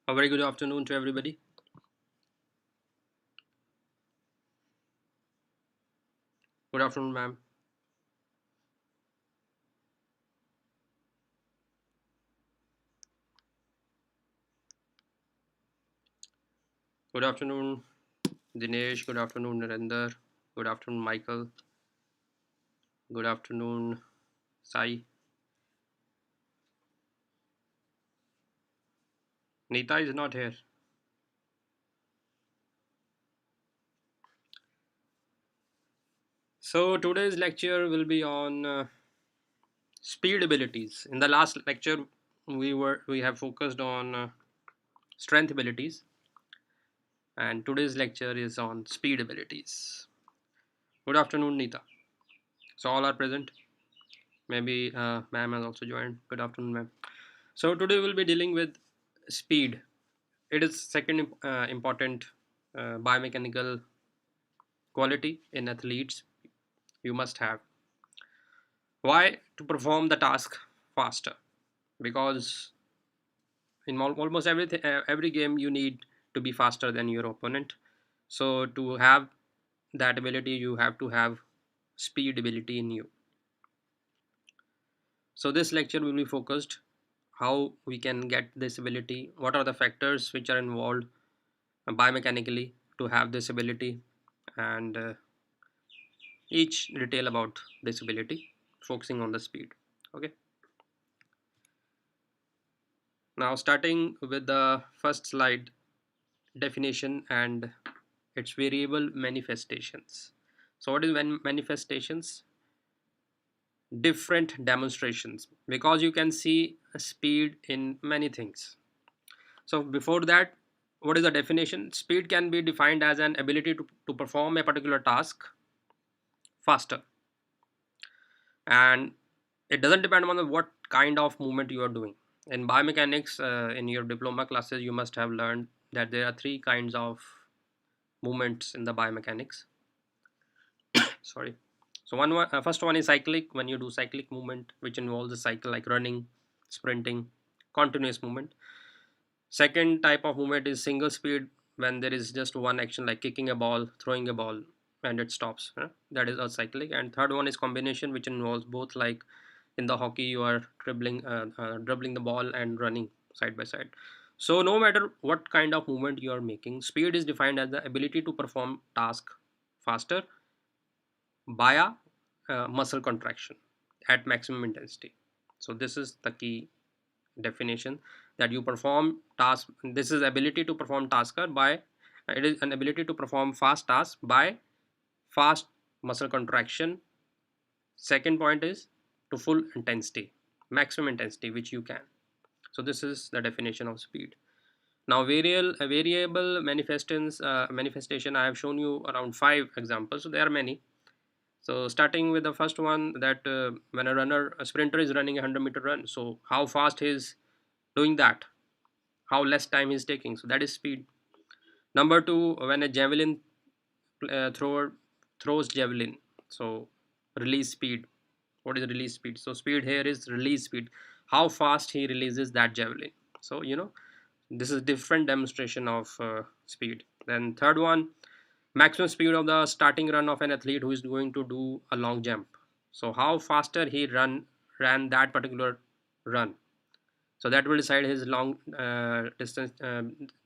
A very good afternoon to everybody. Good afternoon, ma'am. Good afternoon, Dinesh. Good afternoon, Narendra. Good afternoon, Michael. Good afternoon, Sai. Nita is not here. So today's lecture will be on speed abilities. In the last lecture, we have focused on strength abilities, and today's lecture is on speed abilities. Good afternoon, Nita. So all are present. Maybe ma'am has also joined. Good afternoon, ma'am. So today we'll be dealing with speed. It is second important biomechanical quality in athletes you must have. Why? To perform the task faster. Because in almost every game you need to be faster than your opponent. So to have that ability, you have to have speed ability in you. So this lecture will be focused how we can get this ability, what are the factors which are involved biomechanically to have this ability, and each detail about disability, focusing on the speed. Okay, now starting with the first slide, definition and its variable manifestations. So what is manifestations? Different demonstrations, because you can see speed in many things. So before that, what is the definition? Speed can be defined as an ability to perform a particular task faster, and it doesn't depend on what kind of movement you are doing. In biomechanics, in your diploma classes, you must have learned that there are three kinds of movements in the biomechanics. Sorry. So first one is cyclic. When you do cyclic movement, which involves a cycle like running, sprinting, continuous movement. Second type of movement is single speed, when there is just one action like kicking a ball, throwing a ball, and it stops. That is a cyclic. And third one is combination, which involves both, like in the hockey you are dribbling the ball and running side by side. So no matter what kind of movement you are making, speed is defined as the ability to perform task faster via muscle contraction at maximum intensity. So this is the key definition, that you perform task. This is ability to perform tasker by it is an ability to perform fast task by fast muscle contraction. Second point is to full intensity, maximum intensity which you can. So this is the definition of speed. Now variable manifestation, I have shown you around 5 examples, so there are many. So starting with the first one, that when a sprinter is running a 100-meter run, so how fast he is doing that, how less time he's taking, so that is speed. Number two, when a javelin thrower throws javelin, so release speed. What is release speed? So speed here is release speed, how fast he releases that javelin. So this is different demonstration of speed. Then third one, maximum speed of the starting run of an athlete who is going to do a long jump. So how faster he ran that particular run, so that will decide his long distance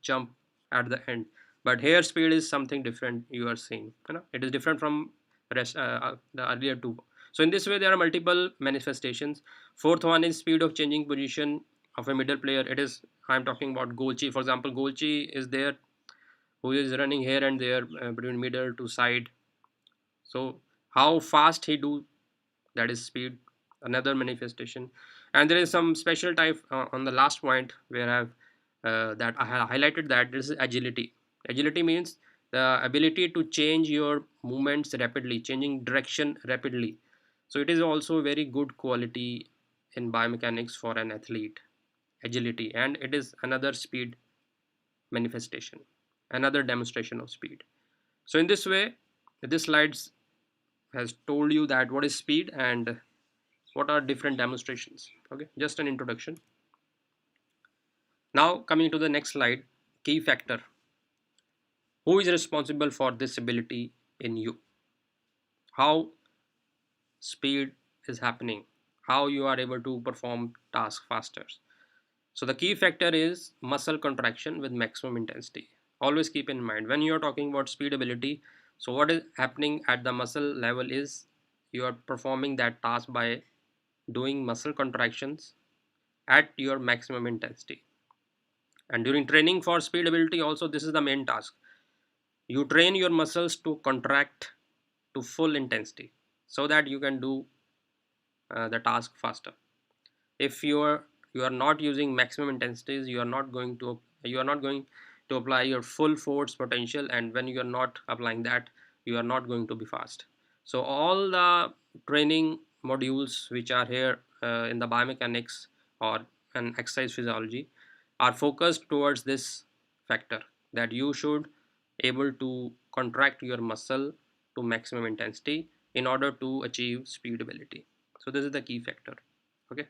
jump at the end. But here speed is something different, you are seeing, it is different from the earlier two. So in this way there are multiple manifestations. Fourth one is speed of changing position of a middle player. It is, I'm talking about goalchi. For example, goalchi is there who is running here and there between middle to side. So how fast he do, that is speed, another manifestation. And there is some special type on the last point where I have highlighted, that this is agility. Agility means the ability to change your movements rapidly, changing direction rapidly. So it is also a very good quality in biomechanics for an athlete, agility, and it is another speed manifestation, another demonstration of speed. So in this way, this slides has told you that what is speed and what are different demonstrations. Okay, just an introduction. Now coming to the next slide, key factor. Who is responsible for this ability in you? How speed is happening? How you are able to perform tasks faster? So the key factor is muscle contraction with maximum intensity. Always keep in mind when you are talking about speed ability. So what is happening at the muscle level is you are performing that task by doing muscle contractions at your maximum intensity. And during training for speed ability also, this is the main task. You train your muscles to contract to full intensity so that you can do the task faster. If you are not using maximum intensities, you are not going to apply your full force potential, and when you are not applying that, you are not going to be fast. So all the training modules which are here in the biomechanics or an exercise physiology are focused towards this factor, that you should able to contract your muscle to maximum intensity in order to achieve speed ability. So this is the key factor. Okay.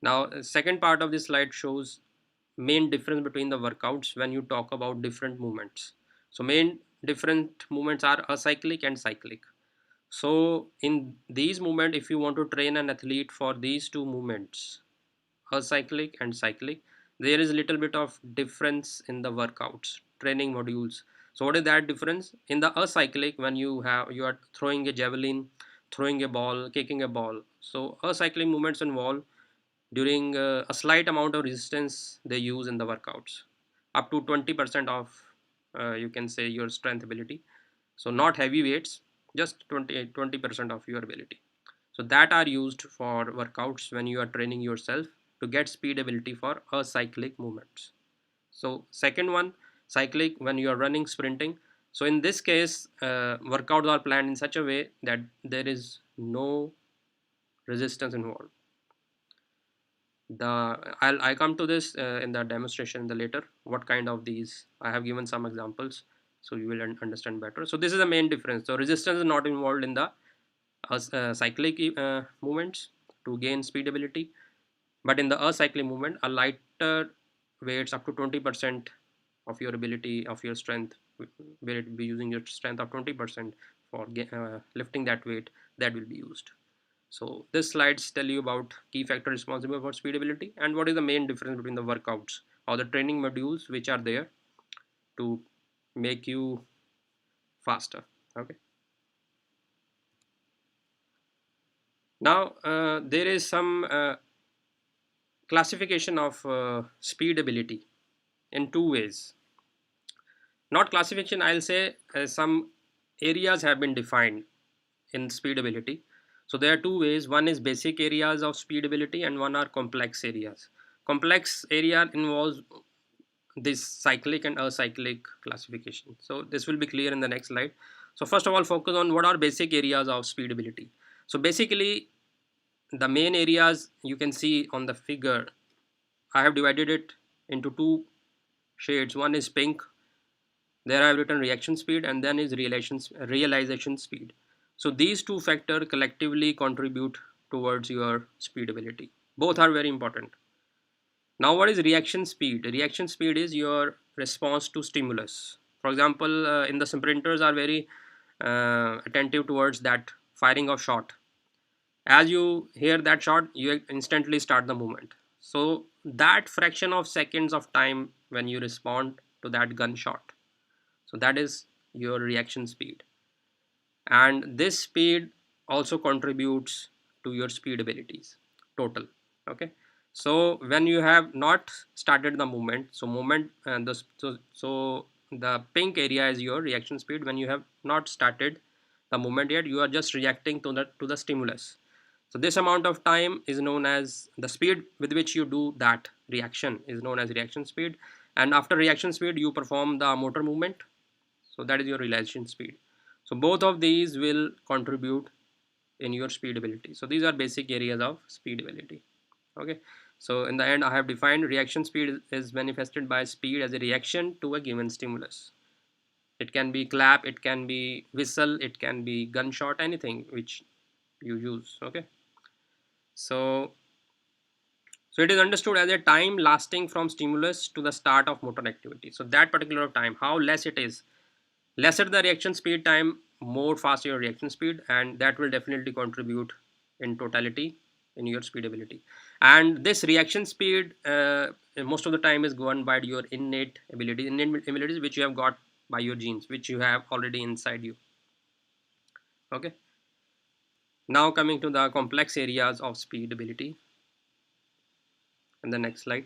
Now, second part of this slide shows main difference between the workouts when you talk about different movements. So main different movements are acyclic and cyclic. So in these movements, if you want to train an athlete for these two movements, acyclic and cyclic, there is a little bit of difference in the workouts training modules. So what is that difference? In the acyclic, when you are throwing a javelin, throwing a ball, kicking a ball, so acyclic movements involve during a slight amount of resistance they use in the workouts, up to 20% of you can say your strength ability. So not heavy weights, just 20% of your ability. So that are used for workouts when you are training yourself to get speed ability for acyclic movements. So second one, cyclic, when you are running, sprinting. So in this case, workouts are planned in such a way that there is no resistance involved. I come to this in the demonstration in the later, what kind of these I have given some examples, so you will understand better. So this is the main difference. So resistance is not involved in the cyclic movements to gain speed ability, but in the acyclic movement, a lighter weights up to 20% of your ability of your strength, will it be using your strength of 20% for lifting that weight, that will be used. So this slides tell you about key factor responsible for speed ability and what is the main difference between the workouts or the training modules which are there to make you faster. Okay. Now there is some classification of speed ability in two ways. Not classification, I'll say some areas have been defined in speed ability. So there are two ways. One is basic areas of speed ability and one are complex areas. Complex area involves this cyclic and acyclic classification. So this will be clear in the next slide. So first of all, focus on what are basic areas of speed ability. So basically the main areas you can see on the figure, I have divided it into two shades. One is pink, there I have written reaction speed, and then is realization speed. So these two factors collectively contribute towards your speed ability. Both are very important. Now what is reaction speed? Reaction speed is your response to stimulus. For example, in the sprinters are very attentive towards that firing of shot. As you hear that shot, you instantly start the movement. So that fraction of seconds of time when you respond to that gunshot, so that is your reaction speed, and this speed also contributes to your speed abilities total. Okay. So when you have not started the movement, so movement and so the pink area is your reaction speed. When you have not started the movement yet, you are just reacting to the stimulus. So this amount of time is known as the speed with which you do that reaction is known as reaction speed, and after reaction speed you perform the motor movement, so that is your realization speed. So both of these will contribute in your speed ability. So these are basic areas of speed ability. Okay. So in the end, I have defined reaction speed is manifested by speed as a reaction to a given stimulus. It can be clap, it can be whistle, it can be gunshot, anything which you use. Okay. So So it is understood as a time lasting from stimulus to the start of motor activity. So that particular time, how less it is, lesser the reaction speed time, more fast your reaction speed, and that will definitely contribute in totality in your speed ability. And this reaction speed most of the time is governed by your innate abilities which you have got by your genes, which you have already inside you. Okay, now coming to the complex areas of speed ability in the next slide.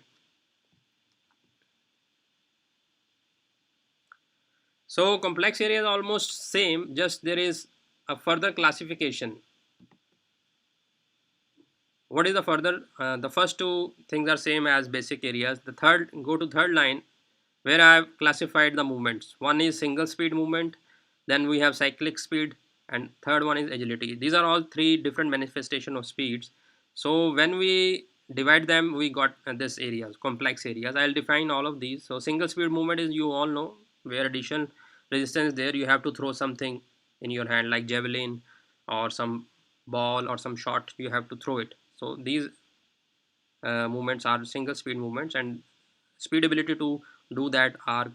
So complex area is almost same, just there is a further classification. What is the further? The first two things are same as basic areas. The third, go to third line where I have classified the movements. One is single speed movement, then we have cyclic speed, and third one is agility. These are all three different manifestation of speeds. So when we divide them, we got this areas, complex areas. I'll define all of these. So single speed movement is, you all know, where addition resistance there, you have to throw something in your hand like javelin or some ball or some shot, you have to throw it. So these movements are single speed movements, and speed ability to do that are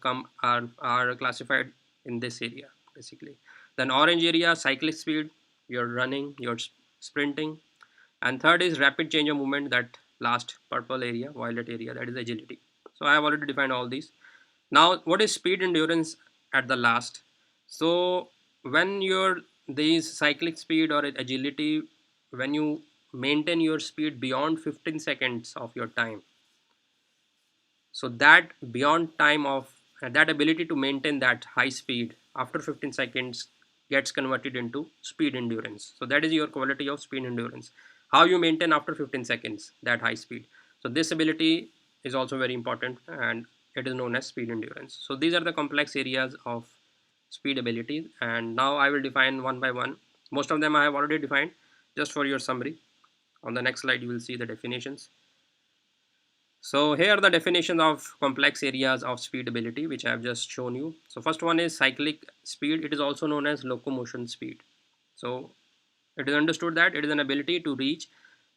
classified in this area basically. Then orange area, cyclic speed, you're running, you're sprinting. And third is rapid change of movement, that last purple area, violet area, that is agility. So I have already defined all these. Now what is speed endurance at the last? So when you're these cyclic speed or agility, when you maintain your speed beyond 15 seconds of your time, so that beyond time of that ability to maintain that high speed after 15 seconds gets converted into speed endurance. So that is your quality of speed endurance, how you maintain after 15 seconds that high speed. So this ability is also very important, and it is known as speed endurance. So these are the complex areas of speed ability, and now I will define one by one. Most of them I have already defined, just for your summary. On the next slide you will see the definitions. So here are the definitions of complex areas of speed ability, which I have just shown you. So first one is cyclic speed. It is also known as locomotion speed. So it is understood that it is an ability to reach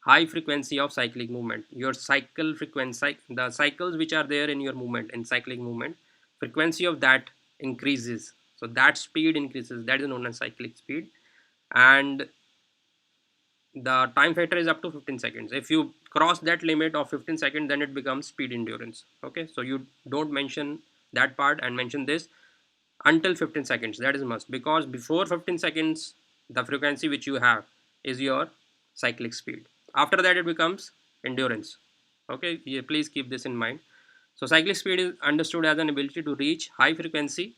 high frequency of cyclic movement. Your cycle frequency, the cycles which are there in your movement, in cyclic movement, frequency of that increases. So that speed increases. That is known as cyclic speed. And the time factor is up to 15 seconds. If you cross that limit of 15 seconds, then it becomes speed endurance. Okay, so you don't mention that part and mention this until 15 seconds. That is must, because before 15 seconds the frequency which you have is your cyclic speed. After that it becomes endurance. Okay, yeah, please keep this in mind. So cyclic speed is understood as an ability to reach high frequency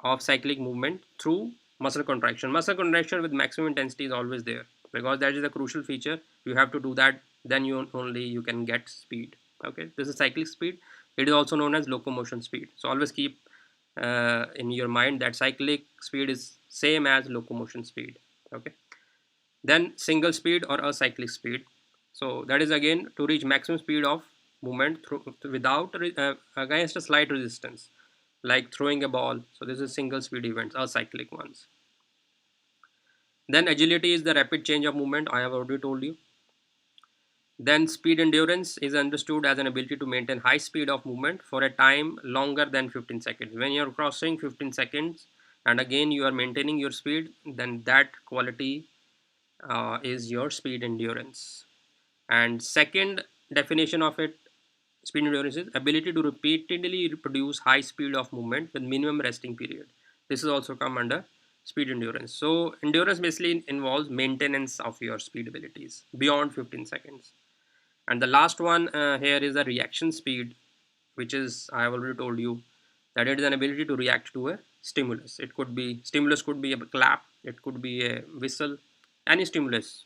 of cyclic movement through muscle contraction. Muscle contraction with maximum intensity is always there, because that is a crucial feature. You have to do that, then you only you can get speed. Okay, this is cyclic speed. It is also known as locomotion speed. So always keep in your mind that cyclic speed is same as locomotion speed. Okay, then single speed or acyclic speed. So that is again to reach maximum speed of movement through without against a slight resistance, like throwing a ball. So this is single speed events, acyclic ones. Then agility is the rapid change of movement, I have already told you. Then speed endurance is understood as an ability to maintain high speed of movement for a time longer than 15 seconds. When you're crossing 15 seconds and again you are maintaining your speed, then that quality is your speed endurance. And second definition of it, speed endurance is ability to repeatedly reproduce high speed of movement with minimum resting period. This is also come under speed endurance. So endurance basically involves maintenance of your speed abilities beyond 15 seconds. And the last one here is a reaction speed, which is, I have already told you, that it is an ability to react to a stimulus. It could be stimulus, could be a clap, it could be a whistle. Any stimulus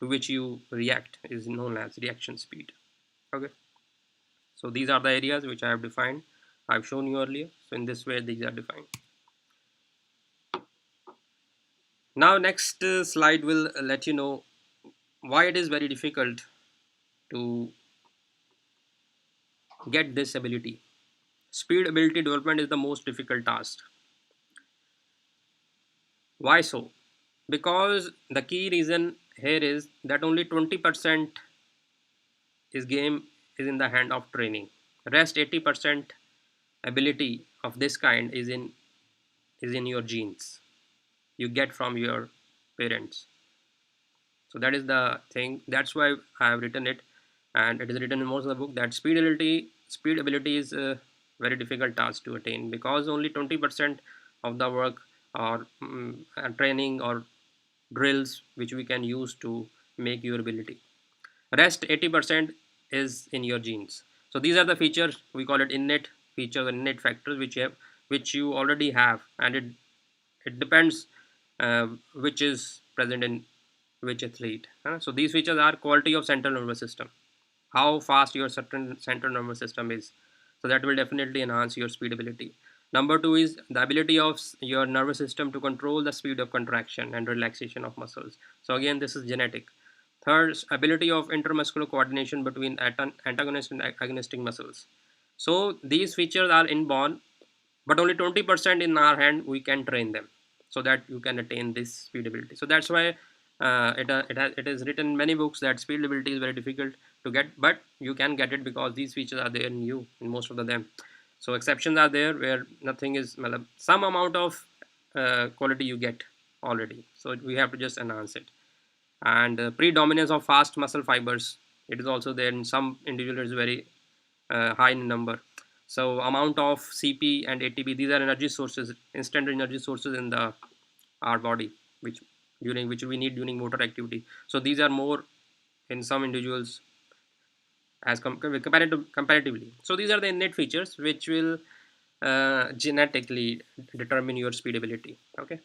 to which you react is known as reaction speed. Okay, so these are the areas which I have defined. I've shown you earlier. So in this way these are defined. Now next slide will let you know why it is very difficult to get this ability. Speed ability development is the most difficult task. Why so? Because the key reason here is that only 20% is game is in the hand of training. Rest 80% ability of this kind is in your genes. You get from your parents. So that is the thing. That's why I have written it, and it is written in most of the book that speed ability is a very difficult task to attain because only 20% of the work or training or drills which we can use to make your ability. Rest 80% is in your genes. So these are the features we call it innate features and innate factors which you already have, and it depends which is present in which athlete. So these features are quality of central nervous system, how fast your certain central nervous system is. So that will definitely enhance your speed ability. Number two is the ability of your nervous system to control the speed of contraction and relaxation of muscles. So again, this is genetic. Third, ability of intermuscular coordination between antagonist and agonistic muscles. So these features are inborn, but only 20% in our hand we can train them so that you can attain this speed ability. So that's why it is written in many books that speed ability is very difficult to get, but you can get it because these features are there in you in most of them. So exceptions are there where nothing is, some amount of quality you get already, so we have to just enhance it. And predominance of fast muscle fibers, it is also there in some individuals, very high in number. So amount of CP and ATP, these are energy sources, instant energy sources in the our body, which which we need during motor activity. So these are more in some individuals as comparatively. So these are the innate features which will genetically determine your speed ability. Okay.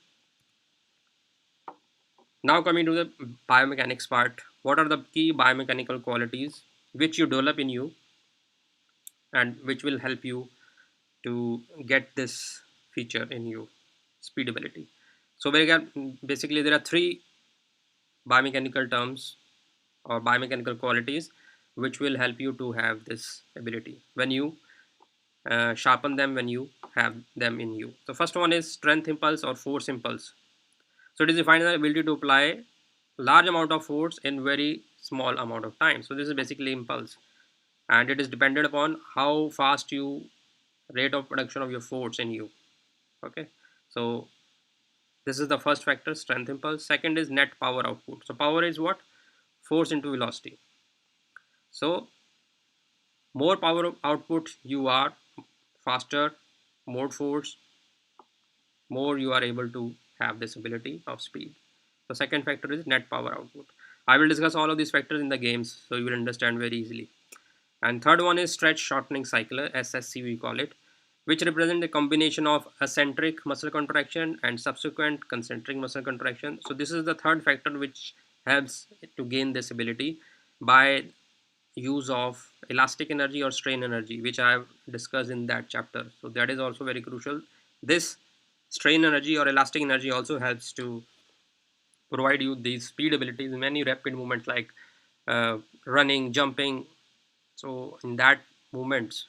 Now coming to the biomechanics part, what are the key biomechanical qualities which you develop in you and which will help you to get this feature in you, speed ability. So basically there are three biomechanical terms or biomechanical qualities which will help you to have this ability when you sharpen them, when you have them in you. The first one is strength impulse or force impulse. So it is defined as the ability to apply large amount of force in very small amount of time. So this is basically impulse, and it is dependent upon how fast you rate of production of your force in you. Okay. So this is the first factor, strength impulse. Second is net power output. So power is what? Force into velocity. So more power output you are, faster, more force, more you are able to have this ability of speed. The second factor is net power output. I will discuss all of these factors in the games so you will understand very easily. And third one is stretch shortening cycle, SSC we call it, which represent a combination of eccentric muscle contraction and subsequent concentric muscle contraction. So this is the third factor which helps to gain this ability by use of elastic energy or strain energy, which I have discussed in that chapter. So that is also very crucial. This strain energy or elastic energy also helps to provide you these speed abilities in many rapid movements like running, jumping. So in that movements,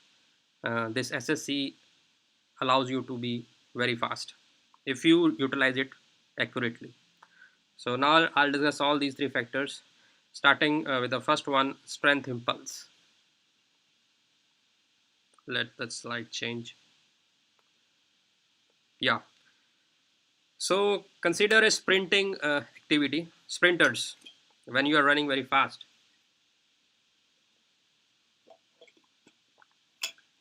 this SSC allows you to be very fast if you utilize it accurately. So now I'll discuss all these three factors, starting with the first one, strength impulse. Let the slide change. Yeah. So consider a sprinting activity, sprinters, when you are running very fast.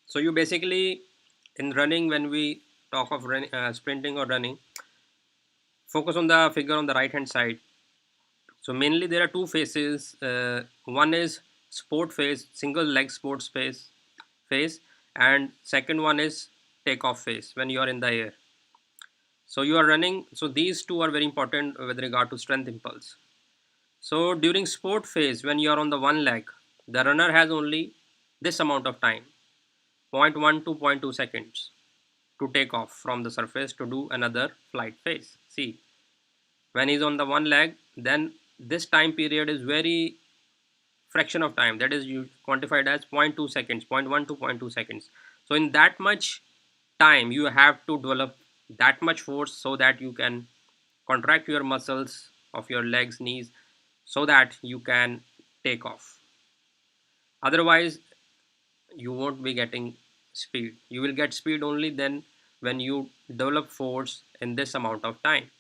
So you basically, in running, when we talk of sprinting or running, focus on the figure on the right hand side. So mainly there are two phases. One is sport phase, single leg sports phase, and second one is takeoff phase when you are in the air. So you are running. So these two are very important with regard to strength impulse. So during sport phase, when you are on the one leg, the runner has only this amount of time, zero point 0.1 to zero point 0.2 seconds, to take off from the surface to do another flight phase. See, when he's on the one leg, then this time period is very fraction of time, that is you quantified as zero point 0.2 seconds, zero point 0.1 to zero point 0.2 seconds. So in that much time you have to develop that much force so that you can contract your muscles of your legs, knees, so that you can take off. Otherwise you won't be getting speed. You will get speed only then when you develop force in this amount of time.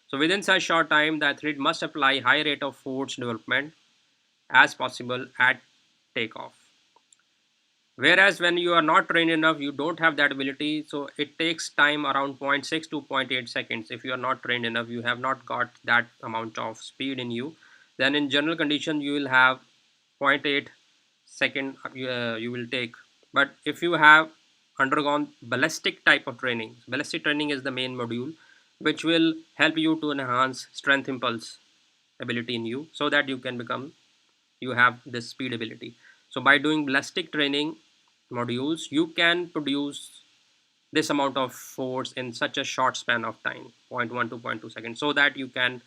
So within such short time, the athlete must apply high rate of force development as possible at takeoff. Whereas when you are not trained enough, you don't have that ability. So it takes time around zero point 0.6 to zero point 0.8 seconds. If you are not trained enough, you have not got that amount of speed in you. Then in general condition, you will have zero point 0.8 second you will take. But if you have undergone ballistic type of training, ballistic training is the main module which will help you to enhance strength impulse ability in you so that you can become, you have this speed ability. So by doing ballistic training modules, you can produce this amount of force in such a short span of time, zero point 0.1 to zero point 0.2 seconds, so that you can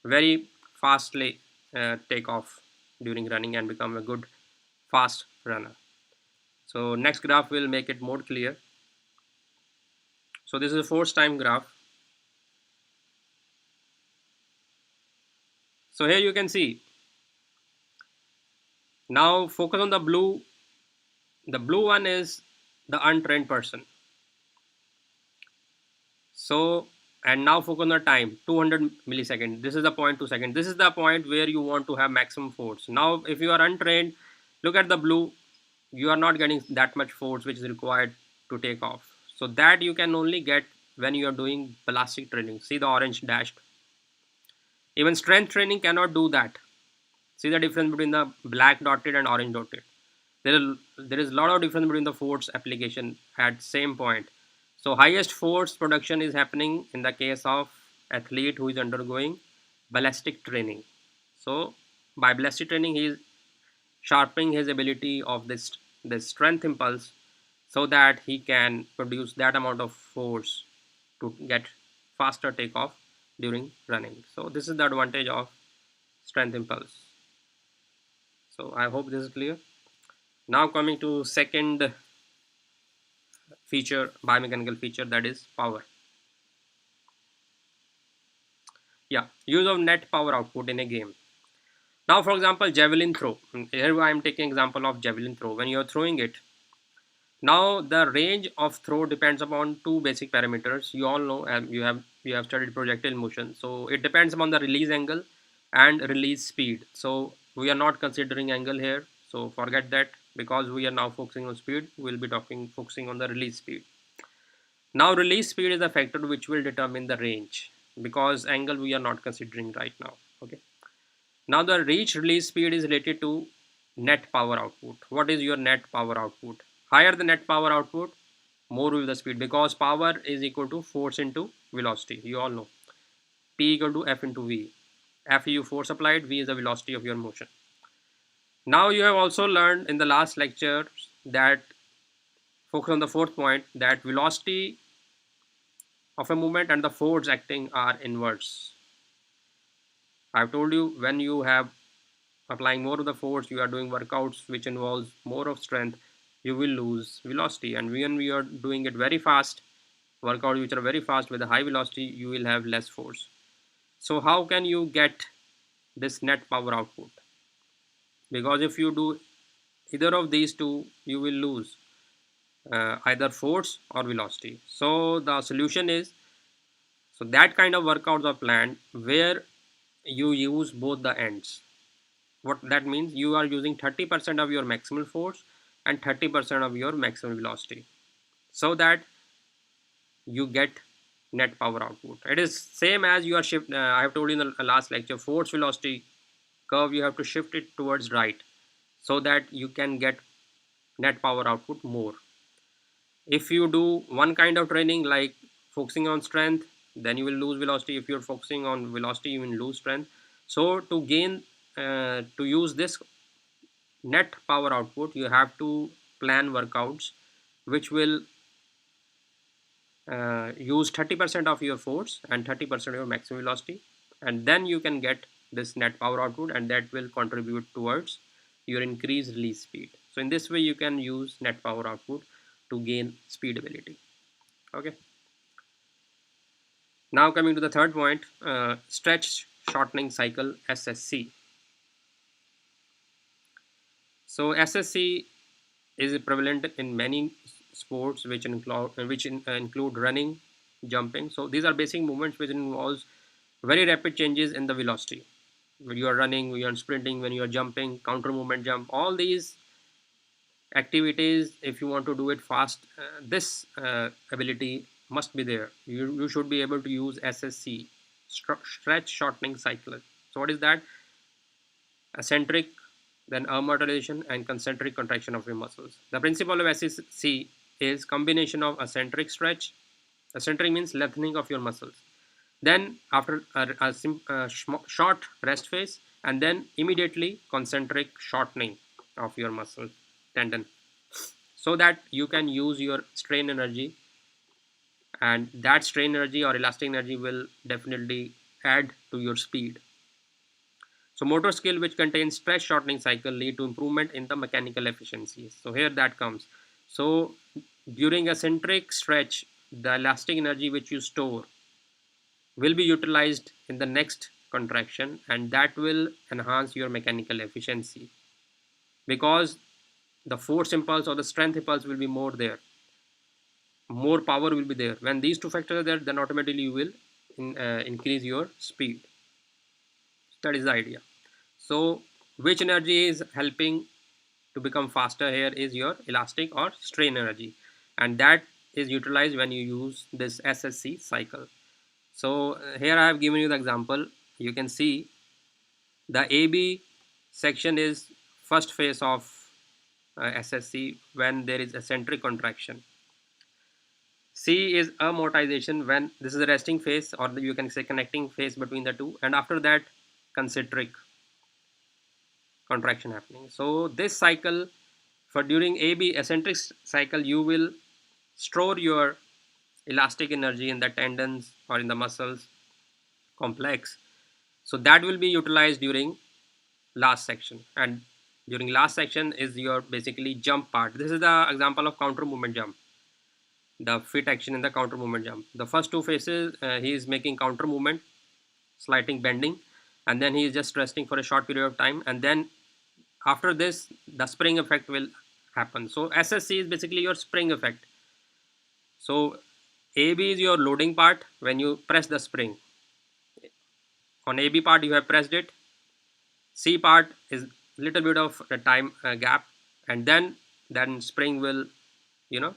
very fastly take off during running and become a good fast runner. So next graph will make it more clear. So this is a force time graph. So here you can see, now focus on the blue. The blue one is the untrained person. So, and now focus on the time, 200 milliseconds. This is the 0.2 seconds. This is the point where you want to have maximum force. Now if you are untrained, look at the blue, you are not getting that much force which is required to take off. So that you can only get when you are doing ballistic training. See the orange dashed. Even strength training cannot do that. See the difference between the black dotted and orange dotted. There is a lot of difference between the force application at same point. So highest force production is happening in the case of athlete who is undergoing ballistic training. So by ballistic training, he is sharpening his ability of this strength impulse so that he can produce that amount of force to get faster takeoff during running. So this is the advantage of strength impulse. So I hope this is clear. Now coming to second feature, biomechanical feature, that is power. Yeah, use of net power output in a game. Now for example, javelin throw. Here I am taking example of javelin throw. When you are throwing it, now the range of throw depends upon two basic parameters. You all know, you have studied projectile motion. So it depends upon the release angle and release speed. So we are not considering angle here. So forget that, because we are now focusing on speed. We'll be focusing on the release speed. Now release speed is a factor which will determine the range, because angle we are not considering right now. Okay. Now the reach release speed is related to net power output. What is your net power output? Higher the net power output, more will the speed, because power is equal to force into velocity. You all know. P equal to F into V. F you force applied, V is the velocity of your motion. Now you have also learned in the last lecture that, focus on the fourth point, that velocity of a movement and the force acting are inverse. I've told you, when you have applying more of the force, you are doing workouts which involves more of strength, you will lose velocity. And when we are doing it very fast, workouts which are very fast with a high velocity, you will have less force. So how can you get this net power output? Because if you do either of these two, you will lose either force or velocity. So the solution is, so that kind of workouts are planned where you use both the ends. What that means, you are using 30% of your maximal force and 30% of your maximum velocity, so that you get net power output. It is same as you are shift. I have told you in the last lecture, force velocity curve, you have to shift it towards right so that you can get net power output more. If you do one kind of training like focusing on strength, then you will lose velocity. If you're focusing on velocity, you will lose strength. So to gain to use this net power output, you have to plan workouts which will use 30% of your force and 30% of your maximum velocity, and then you can get this net power output, and that will contribute towards your increased release speed. So in this way you can use net power output to gain speed ability. Okay. Now coming to the third point, stretch shortening cycle, SSC. So SSC is prevalent in many sports include running, jumping. So these are basic movements which involves very rapid changes in the velocity. When you are running, when you are sprinting, when you are jumping, counter movement jump, all these activities, if you want to do it fast, this ability must be there. You should be able to use SSC, stretch shortening cycle. So what is that? Eccentric, then amortization and concentric contraction of your muscles. The principle of SSC is combination of eccentric stretch. Eccentric means lengthening of your muscles. Then after short rest phase, and then immediately concentric shortening of your muscle tendon, so that you can use your strain energy, and that strain energy or elastic energy will definitely add to your speed. So motor skill which contains stress shortening cycle lead to improvement in the mechanical efficiencies. So here that comes. So during a centric stretch, the elastic energy which you store will be utilized in the next contraction, and that will enhance your mechanical efficiency, because the force impulse or the strength impulse will be more there, more power will be there. When these two factors are there, then automatically you will increase your speed. That is the idea. So which energy is helping to become faster here is your elastic or strain energy, and that is utilized when you use this SSC cycle. So here I have given you the example. You can see the AB section is first phase of SSC when there is eccentric contraction. C is amortization when this is the resting phase, or you can say connecting phase between the two, and after that concentric contraction happening. So this cycle, for during AB eccentric cycle, you will store your elastic energy in the tendons or in the muscles complex. So that will be utilized during last section, and during last section is your basically jump part. This is the example of counter movement jump, the fit action in the counter movement jump. The first two phases, he is making counter movement, sliding, bending, and then he is just resting for a short period of time, and then after this the spring effect will happen. So SSC is basically your spring effect. So AB is your loading part. When you press the spring on AB part, you have pressed it. C part is little bit of a time gap, and then spring will, you know,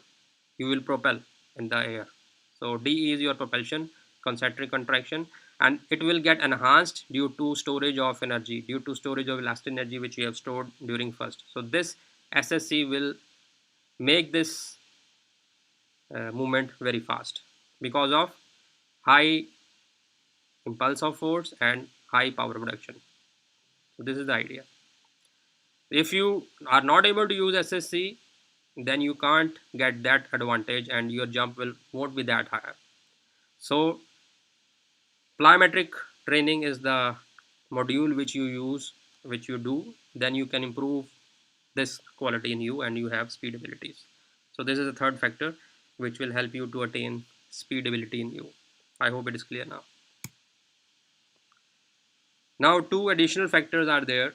you will propel in the air. So D is your propulsion, concentric contraction, and it will get enhanced due to storage of energy, due to storage of elastic energy which you have stored during first. So this SSC will make this movement very fast because of high impulse of force and high power production. So this is the idea. If you are not able to use SSC, then you can't get that advantage and your jump will won't be that higher. So plyometric training is the module which you use, which you do, then you can improve this quality in you and you have speed abilities. So this is the third factor which will help you to attain speed ability in you. I hope it is clear now. Now two additional factors are there,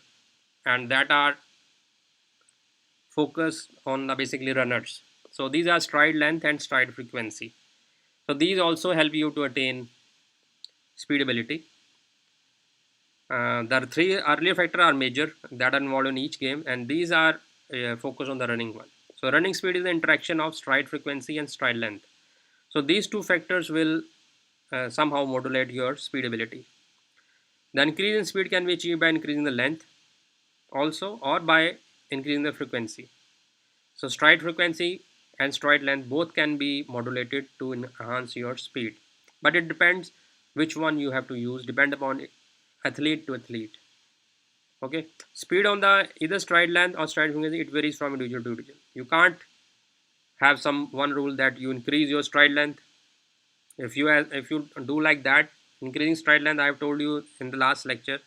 and that are focused on the basically runners. So these are stride length and stride frequency. So these also help you to attain speed ability. The three earlier factors are major that are involved in each game, and these are focused on the running one. So running speed is the interaction of stride frequency and stride length. So these two factors will somehow modulate your speed ability. The increase in speed can be achieved by increasing the length also, or by increasing the frequency. So stride frequency and stride length both can be modulated to enhance your speed, but it depends which one you have to use, depend upon athlete to athlete. Okay, speed on the either stride length or stride frequency, it varies from individual to individual. You can't have some one rule that you increase your stride length. If you do like that, increasing stride length, I have told you in the last lecture,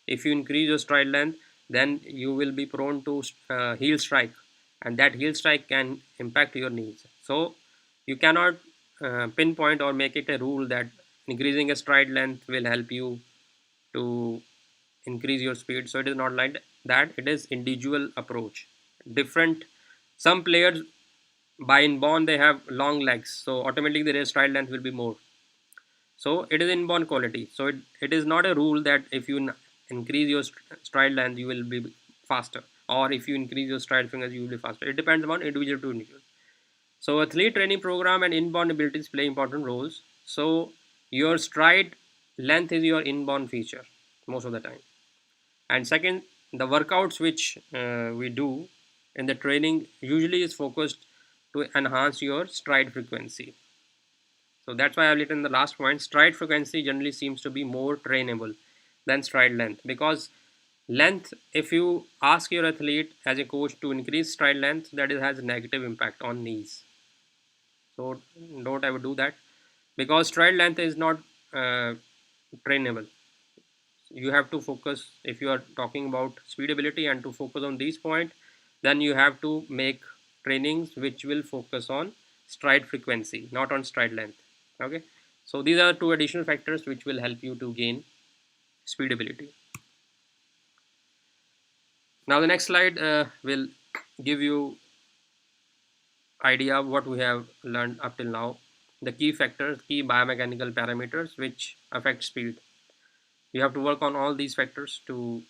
if you increase your stride length, then you will be prone to heel strike, and that heel strike can impact your knees. So you cannot pinpoint or make it a rule that increasing a stride length will help you to increase your speed. So it is not like that, it is individual approach. different. Some players by inborn they have long legs, so automatically their stride length will be more. So it is inborn quality. So it is not a rule that if you increase your stride length you will be faster, or if you increase your stride fingers you will be faster. It depends upon individual to individual. So athlete training program and inborn abilities play important roles. So your stride length is your inborn feature most of the time. And second, the workouts which we do in the training usually is focused to enhance your stride frequency. So that's why I've written in the last point, stride frequency generally seems to be more trainable than stride length, because length, if you ask your athlete as a coach to increase stride length, that it has a negative impact on knees. So don't ever do that, because stride length is not uh, trainable. You have to focus, if you are talking about speed ability and to focus on these points, then you have to make trainings which will focus on stride frequency, not on stride length. Okay, so these are two additional factors which will help you to gain speed ability. Now the next slide will give you idea of what we have learned up till now, the key factors, key biomechanical parameters which affect speed. You have to work on all these factors to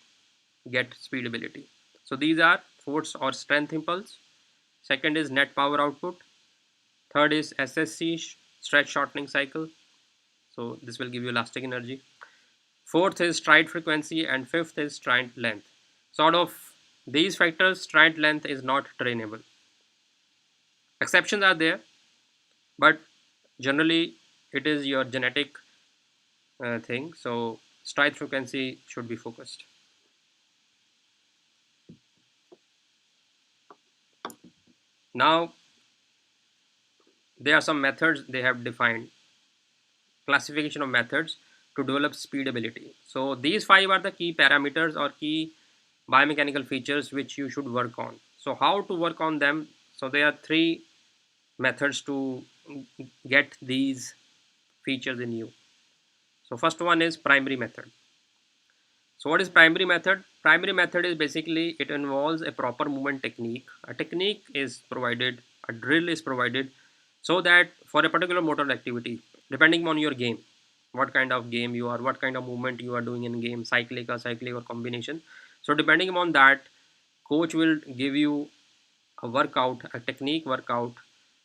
get speed ability. So these are force or strength impulse, second is net power output, third is SSC, stretch shortening cycle, so this will give you elastic energy, fourth is stride frequency, and fifth is stride length. Sort of these factors, stride length is not trainable. Exceptions are there, but generally it is your genetic thing, so stride frequency should be focused. Now there are some methods they have defined, classification of methods to develop speed ability. So these five are the key parameters or key biomechanical features which you should work on. So how to work on them? So there are three methods to get these features in you. So first one is primary method. So what is primary method? Primary method is basically it involves a proper movement technique. A technique is provided, a drill is provided, so that for a particular motor activity, depending on your game, what kind of game you are, what kind of movement you are doing in game, cyclic or combination. So depending upon that, coach will give you a workout, a technique workout,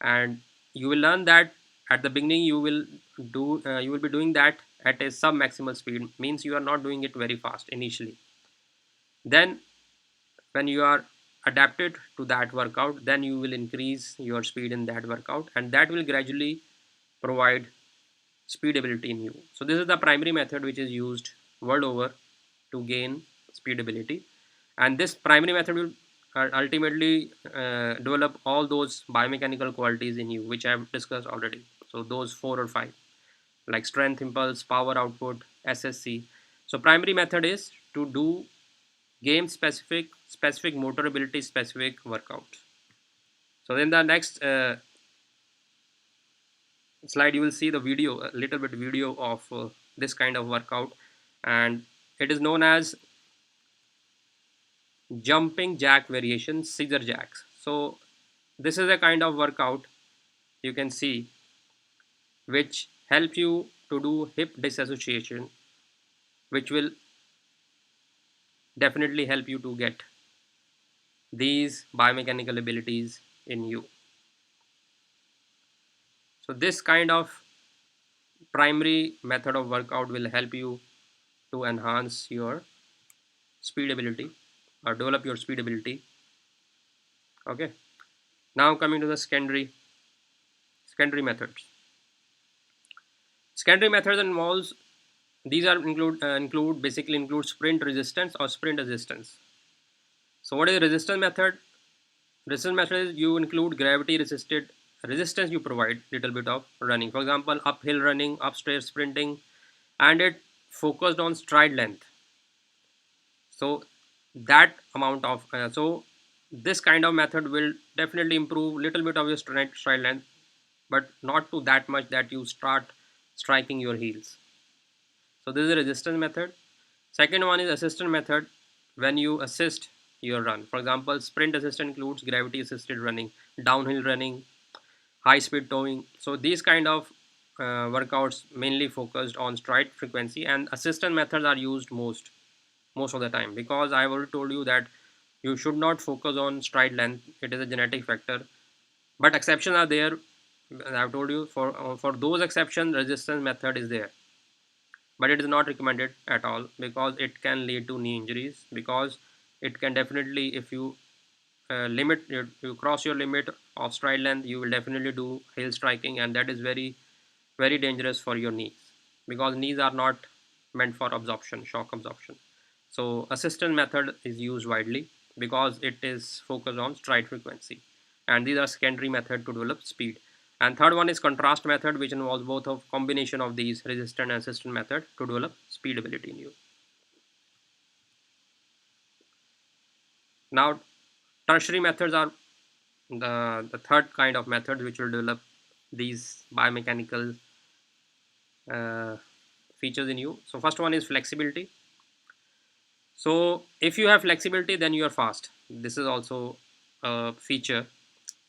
and you will learn that at the beginning you will be doing that at a sub maximal speed, means you are not doing it very fast initially. Then when you are adapted to that workout, then you will increase your speed in that workout, and that will gradually provide speed ability in you. So this is the primary method which is used world over to gain speed ability, and this primary method will ultimately develop all those biomechanical qualities in you which I have discussed already. So those four or five, like strength, impulse, power output, SSC. So primary method is to do game specific motor ability specific workouts. So then the next slide you will see the video, a little bit video of this kind of workout, and it is known as jumping jack variation, scissor jacks. So this is a kind of workout you can see which help you to do hip disassociation, which will definitely help you to get these biomechanical abilities in you. So this kind of primary method of workout will help you to enhance your speed ability or develop your speed ability. Okay, now coming to the secondary methods. Secondary methods involves, these are include basically include sprint resistance or sprint resistance. So what is resistance method? Resistance method is you include gravity resisted resistance, you provide little bit of running, for example uphill running, upstairs sprinting, and it focused on stride length. So that amount of so this kind of method will definitely improve little bit of your stride length, but not to that much that you start striking your heels. So this is a resistance method. Second one is assistant method. When you assist your run. For example, sprint assist includes gravity assisted running, downhill running, high speed towing. So these kind of workouts mainly focused on stride frequency, and assistant methods are used most of the time, because I already told you that you should not focus on stride length. It is a genetic factor, but exceptions are there. I've told you, for those exceptions resistance method is there, but it is not recommended at all, because it can lead to knee injuries, because it can definitely, if you you cross your limit of stride length, you will definitely do heel striking, and that is very dangerous for your knees, because knees are not meant for absorption, shock absorption. So assistant method is used widely because it is focused on stride frequency, and these are secondary method to develop speed. And third one is contrast method, which involves both of combination of these resistant and assistant method to develop speed ability in you. Now tertiary methods are the third kind of methods which will develop these biomechanical uh, features in you. So first one is flexibility. So if you have flexibility, then you are fast. This is also a feature.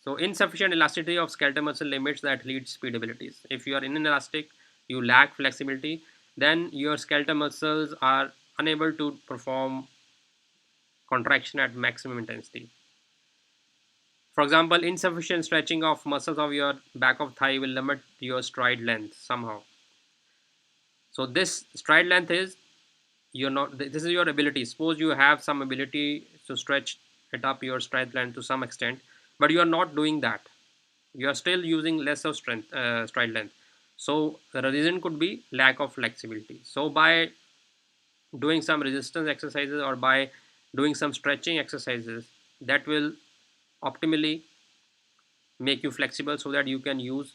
So insufficient elasticity of skeletal muscle limits the athlete's speed abilities. If you are inelastic, you lack flexibility, then your skeletal muscles are unable to perform contraction at maximum intensity. For example, insufficient stretching of muscles of your back of thigh will limit your stride length somehow. So this stride length is, you're not, this is your ability. Suppose you have some ability to stretch it up your stride length to some extent, but you are not doing that. You are still using less of stride length. So the reason could be lack of flexibility. So by doing some resistance exercises or by doing some stretching exercises, that will optimally make you flexible so that you can use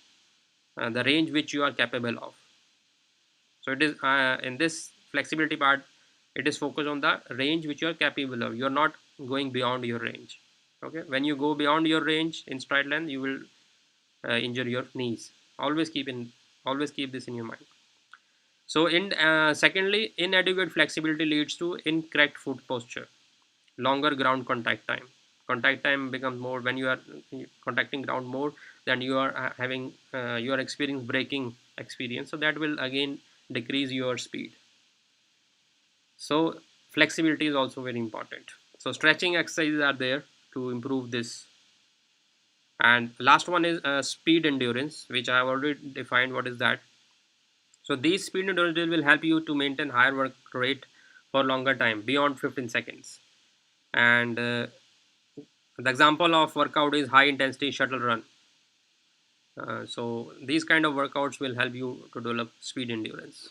the range which you are capable of. So it is in this flexibility part, it is focused on the range which you are capable of. You are not going beyond your range. Okay, when you go beyond your range in stride length, you will injure your knees. Always keep in, always keep this in your mind. So in secondly, inadequate flexibility leads to incorrect foot posture, longer ground contact time. Contact time becomes more when you are contacting ground more, then you are having you are experiencing braking experience, so that will again decrease your speed. So flexibility is also very important. So stretching exercises are there to improve this. And last one is speed endurance, which I have already defined what is that. So these speed endurance drills will help you to maintain higher work rate for longer time beyond 15 seconds. And the example of workout is high intensity shuttle run. So these kind of workouts will help you to develop speed endurance.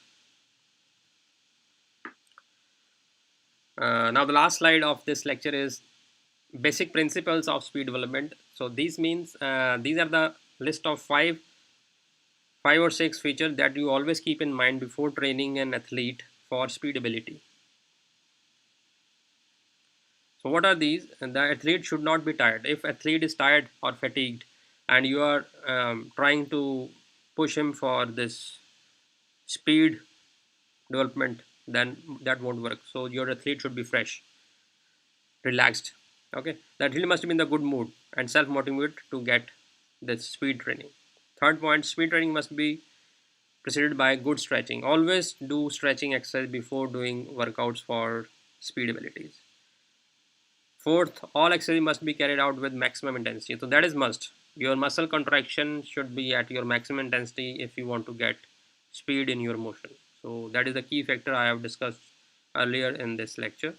Now the last slide of this lecture is basic principles of speed development. So these means these are the list of five or six features that you always keep in mind before training an athlete for speed ability. So what are these? And the athlete should not be tired. If athlete is tired or fatigued, and you are trying to push him for this speed development, then that won't work. So your athlete should be fresh, relaxed. Okay, the athlete must be in the good mood and self-motivated to get this speed training. Third point: speed training must be preceded by good stretching. Always do stretching exercise before doing workouts for speed abilities. Fourth, all exercise must be carried out with maximum intensity. So that is must. Your muscle contraction should be at your maximum intensity if you want to get speed in your motion. So that is the key factor I have discussed earlier in this lecture.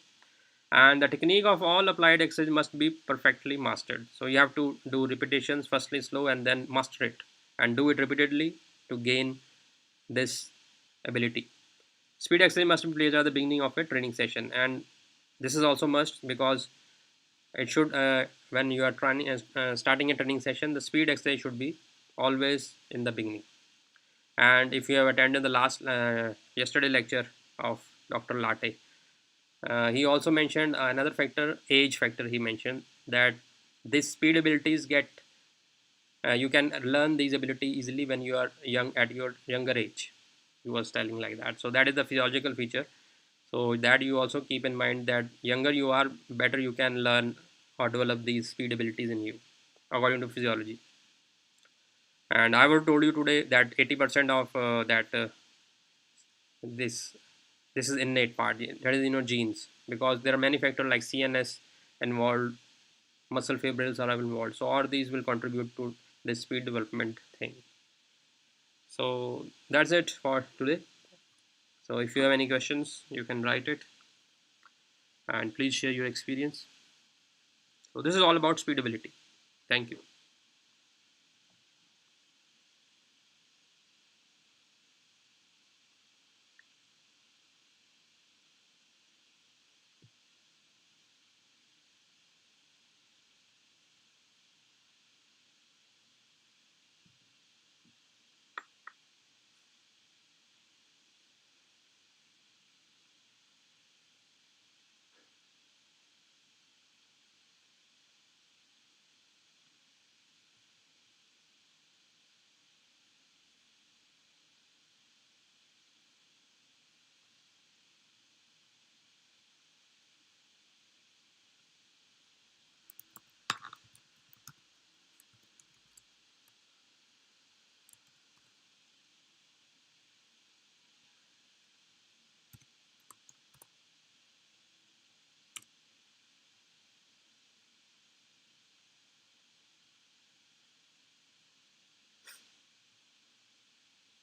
And the technique of all applied exercise must be perfectly mastered. So you have to do repetitions, firstly slow and then master it, and do it repeatedly to gain this ability. Speed exercise must be placed at the beginning of a training session, and this is also must, because it should when you are trying starting a training session, the speed exercise should be always in the beginning. And if you have attended the last yesterday lecture of Dr. Latte, he also mentioned another factor, age factor. He mentioned that these speed abilities get you can learn these ability easily when you are young, at your younger age. He was telling like that. So that is the physiological feature. So that you also keep in mind that younger you are, better you can learn or develop these speed abilities in you, according to physiology. And I would told you today that 80% of that this this is innate part. That is genes, because there are many factors like CNS involved, muscle fibrils are involved. So all these will contribute to this speed development thing. So that's it for today. So if you have any questions, you can write it and please share your experience. So this is all about speed ability. Thank you.